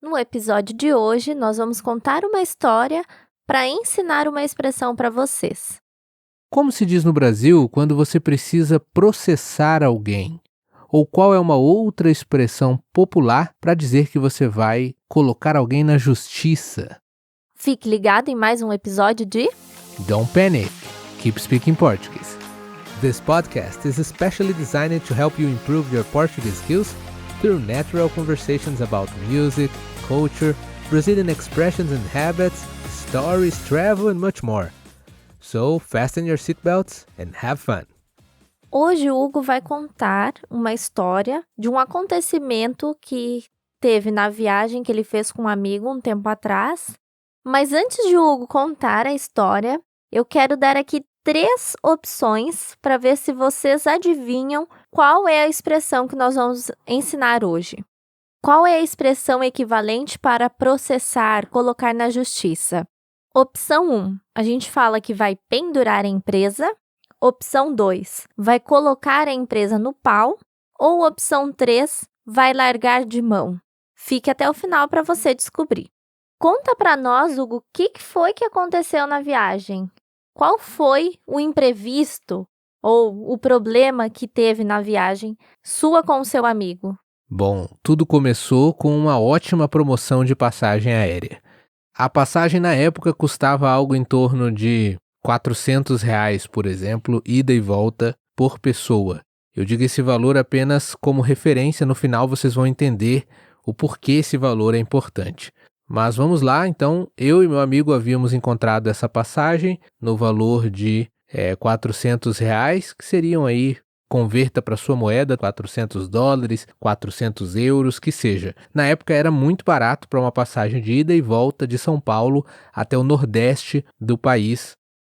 No episódio de hoje, nós vamos contar uma história para ensinar uma expressão para vocês. Como se diz no Brasil quando você precisa processar alguém? Ou qual é uma outra expressão popular para dizer que você vai colocar alguém na justiça? Fique ligado em mais um episódio de Don't panic. Keep speaking Portuguese. This podcast is especially designed to help you improve your Portuguese skills through natural conversations about music, culture, Brazilian expressions and habits, stories, travel and much more. So, fasten your seatbelts and have fun. Hoje o Hugo vai contar uma história de um acontecimento que teve na viagem que ele fez com um amigo um tempo atrás. Mas antes de o Hugo contar a história, eu quero dar aqui 3 opções para ver se vocês adivinham qual é a expressão que nós vamos ensinar hoje. Qual é a expressão equivalente para processar, colocar na justiça? Opção 1, a gente fala que vai pendurar a empresa. Opção 2, vai colocar a empresa no pau. Ou opção 3, vai largar de mão. Fique até o final para você descobrir. Conta para nós, Hugo, o que foi que aconteceu na viagem? Qual foi o imprevisto ou o problema que teve na viagem sua com o seu amigo? Bom, tudo começou com uma ótima promoção de passagem aérea. A passagem na época custava algo em torno de R$ 400, por exemplo, ida e volta por pessoa. Eu digo esse valor apenas como referência, no final vocês vão entender o porquê esse valor é importante. Mas vamos lá, então, eu e meu amigo havíamos encontrado essa passagem no valor de R$ 400, que seriam aí, converta para sua moeda, $400, 400 euros, que seja. Na época era muito barato para uma passagem de ida e volta de São Paulo até o nordeste do país.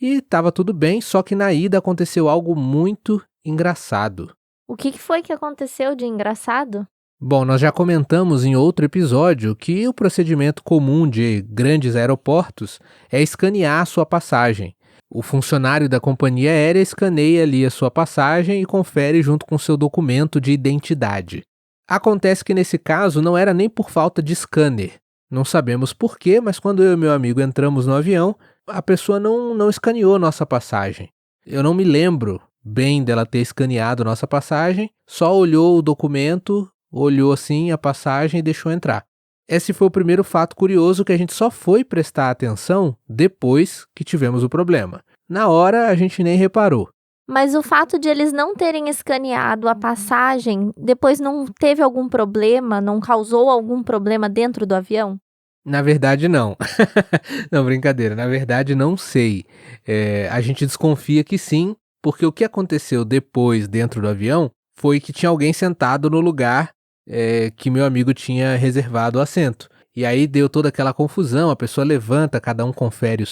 E estava tudo bem, só que na ida aconteceu algo muito engraçado. O que foi que aconteceu de engraçado? Bom, nós já comentamos em outro episódio que o procedimento comum de grandes aeroportos é escanear a sua passagem. O funcionário da companhia aérea escaneia ali a sua passagem e confere junto com seu documento de identidade. Acontece que nesse caso não era nem por falta de scanner. Não sabemos por quê, mas quando eu e meu amigo entramos no avião, a pessoa não escaneou nossa passagem. Eu não me lembro bem dela ter escaneado nossa passagem, só olhou o documento, olhou assim a passagem e deixou entrar. Esse foi o primeiro fato curioso que a gente só foi prestar atenção depois que tivemos o problema. Na hora a gente nem reparou. Mas o fato de eles não terem escaneado a passagem, depois não teve algum problema, não causou algum problema dentro do avião? Na verdade, não. Não, brincadeira. Na verdade, não sei. A gente desconfia que sim, porque o que aconteceu depois dentro do avião foi que tinha alguém sentado no lugar que meu amigo tinha reservado o assento. E aí deu toda aquela confusão, a pessoa levanta, cada um confere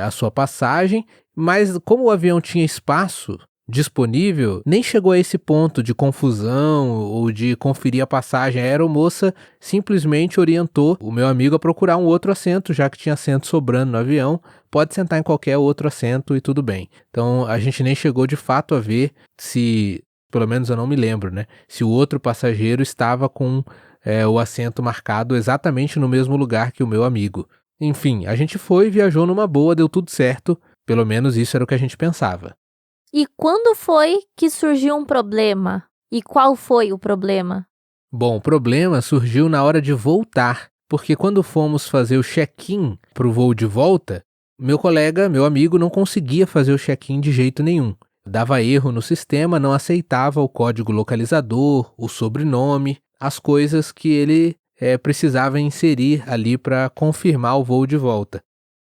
a sua passagem, mas como o avião tinha espaço disponível, nem chegou a esse ponto de confusão ou de conferir a passagem. A aeromoça simplesmente orientou o meu amigo a procurar um outro assento, já que tinha assento sobrando no avião, pode sentar em qualquer outro assento e tudo bem. Então a gente nem chegou de fato a ver se, pelo menos eu não me lembro, né, se o outro passageiro estava com o assento marcado exatamente no mesmo lugar que o meu amigo. Enfim, a gente foi, viajou numa boa, deu tudo certo, pelo menos isso era o que a gente pensava. E quando foi que surgiu um problema? E qual foi o problema? Bom, o problema surgiu na hora de voltar, porque quando fomos fazer o check-in para o voo de volta, meu amigo, não conseguia fazer o check-in de jeito nenhum. Dava erro no sistema, não aceitava o código localizador, o sobrenome, as coisas que ele precisava inserir ali para confirmar o voo de volta.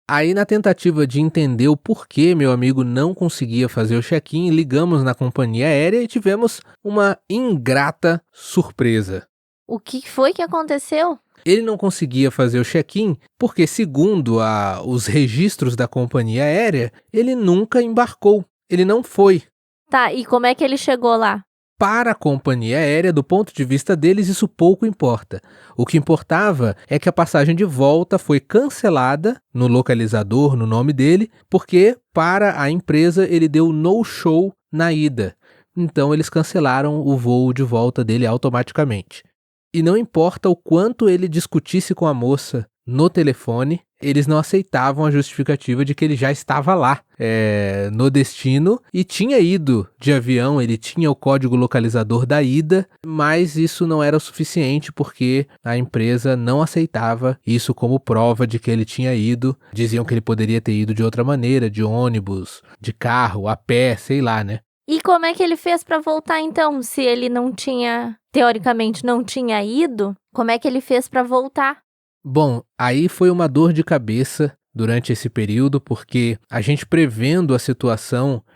Aí, na tentativa de entender o porquê meu amigo não conseguia fazer o check-in, ligamos na companhia aérea e tivemos uma ingrata surpresa. O que foi que aconteceu? Ele não conseguia fazer o check-in porque, segundo os registros da companhia aérea, ele nunca embarcou, ele não foi. Tá, e como é que ele chegou lá? Para a companhia aérea, do ponto de vista deles, isso pouco importa. O que importava é que a passagem de volta foi cancelada no localizador, no nome dele, porque para a empresa ele deu no-show na ida. Então eles cancelaram o voo de volta dele automaticamente. E não importa o quanto ele discutisse com a moça no telefone, eles não aceitavam a justificativa de que ele já estava lá, no destino, e tinha ido de avião, ele tinha o código localizador da ida, mas isso não era o suficiente porque a empresa não aceitava isso como prova de que ele tinha ido. Diziam que ele poderia ter ido de outra maneira, de ônibus, de carro, a pé, sei lá, né? E como é que ele fez para voltar então? Se ele não tinha, teoricamente, não tinha ido, como é que ele fez para voltar? Bom, aí foi uma dor de cabeça durante esse período, porque a gente prevendo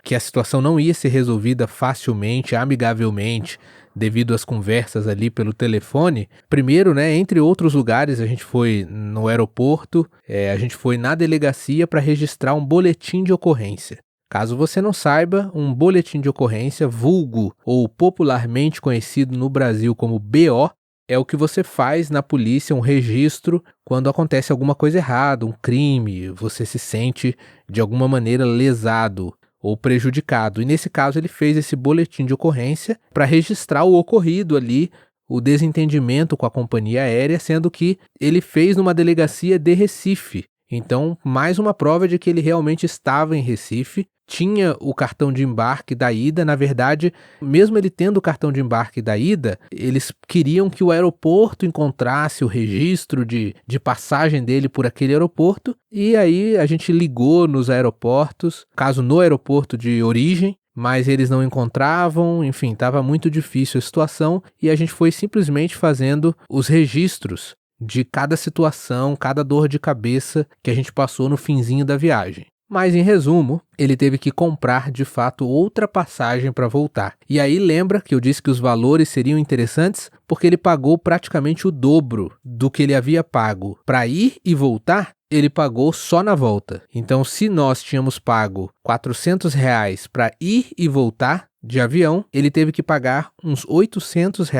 que a situação não ia ser resolvida facilmente, amigavelmente, devido às conversas ali pelo telefone. Primeiro, né, entre outros lugares, a gente foi no aeroporto, a gente foi na delegacia para registrar um boletim de ocorrência. Caso você não saiba, um boletim de ocorrência, vulgo ou popularmente conhecido no Brasil como BO, é o que você faz na polícia, um registro quando acontece alguma coisa errada, um crime, você se sente de alguma maneira lesado ou prejudicado. E nesse caso ele fez esse boletim de ocorrência para registrar o ocorrido ali, o desentendimento com a companhia aérea, sendo que ele fez numa delegacia de Recife. Então, mais uma prova de que ele realmente estava em Recife, tinha o cartão de embarque da ida. Na verdade, mesmo ele tendo o cartão de embarque da ida, eles queriam que o aeroporto encontrasse o registro de passagem dele por aquele aeroporto, e aí a gente ligou nos aeroportos, caso no aeroporto de origem, mas eles não encontravam, enfim, estava muito difícil a situação, e a gente foi simplesmente fazendo os registros de cada situação, cada dor de cabeça que a gente passou no finzinho da viagem. Mas, em resumo, ele teve que comprar, de fato, outra passagem para voltar. E aí lembra que eu disse que os valores seriam interessantes? Porque ele pagou praticamente o dobro do que ele havia pago para ir e voltar, ele pagou só na volta. Então, se nós tínhamos pago R$ 400 para ir e voltar de avião, ele teve que pagar uns R$ 800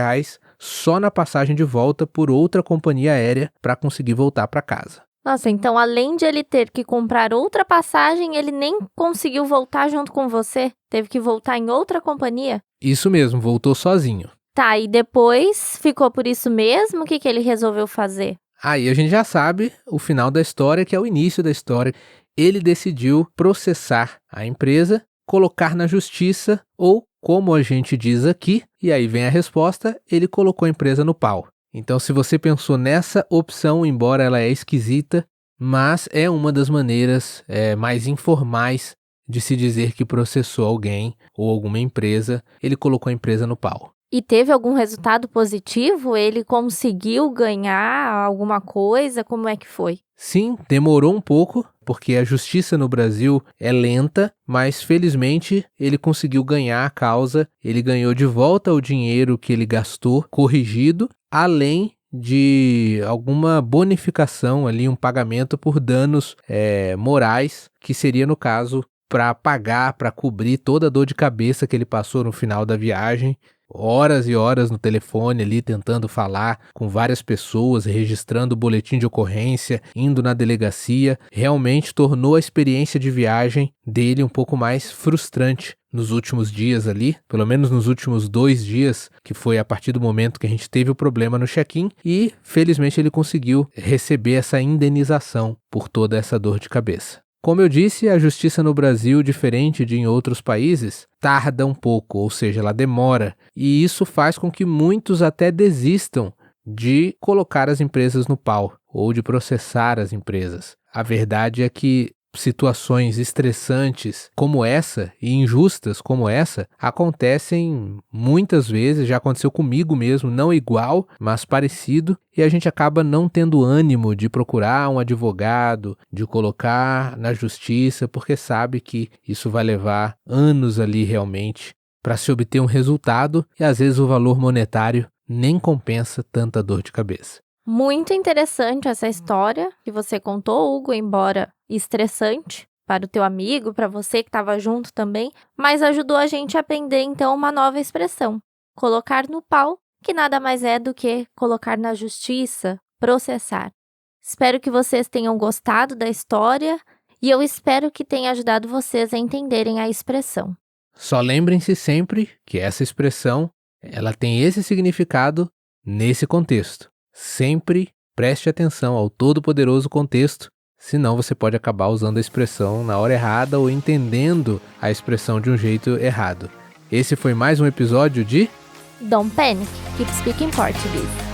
só na passagem de volta por outra companhia aérea para conseguir voltar para casa. Nossa, então além de ele ter que comprar outra passagem, ele nem conseguiu voltar junto com você? Teve que voltar em outra companhia? Isso mesmo, voltou sozinho. Tá, e depois ficou por isso mesmo? O que ele resolveu fazer? Aí a gente já sabe o final da história, que é o início da história. Ele decidiu processar a empresa, colocar na justiça ou, como a gente diz aqui, e aí vem a resposta, ele colocou a empresa no pau. Então, se você pensou nessa opção, embora ela é esquisita, mas é uma das maneiras mais informais de se dizer que processou alguém ou alguma empresa, ele colocou a empresa no pau. E teve algum resultado positivo? Ele conseguiu ganhar alguma coisa? Como é que foi? Sim, demorou um pouco, porque a justiça no Brasil é lenta, mas felizmente ele conseguiu ganhar a causa, ele ganhou de volta o dinheiro que ele gastou, corrigido, além de alguma bonificação ali, um pagamento por danos morais, que seria no caso para pagar, para cobrir toda a dor de cabeça que ele passou no final da viagem. Horas e horas no telefone ali tentando falar com várias pessoas, registrando o boletim de ocorrência, indo na delegacia, realmente tornou a experiência de viagem dele um pouco mais frustrante nos últimos dias ali, pelo menos nos últimos 2 dias, que foi a partir do momento que a gente teve o problema no check-in, e felizmente ele conseguiu receber essa indenização por toda essa dor de cabeça. Como eu disse, a justiça no Brasil, diferente de em outros países, tarda um pouco, ou seja, ela demora, e isso faz com que muitos até desistam de colocar as empresas no pau ou de processar as empresas. A verdade é que situações estressantes como essa e injustas como essa acontecem muitas vezes, já aconteceu comigo mesmo, não igual, mas parecido, e a gente acaba não tendo ânimo de procurar um advogado, de colocar na justiça, porque sabe que isso vai levar anos ali realmente para se obter um resultado, e às vezes o valor monetário nem compensa tanta dor de cabeça. Muito interessante essa história que você contou, Hugo, embora estressante para o teu amigo, para você que estava junto também, mas ajudou a gente a aprender então uma nova expressão, colocar no pau, que nada mais é do que colocar na justiça, processar. Espero que vocês tenham gostado da história e eu espero que tenha ajudado vocês a entenderem a expressão. Só lembrem-se sempre que essa expressão, ela tem esse significado nesse contexto. Sempre preste atenção ao todo-poderoso contexto, senão você pode acabar usando a expressão na hora errada ou entendendo a expressão de um jeito errado. Esse foi mais um episódio de Don't Panic, Keep Speaking Portuguese.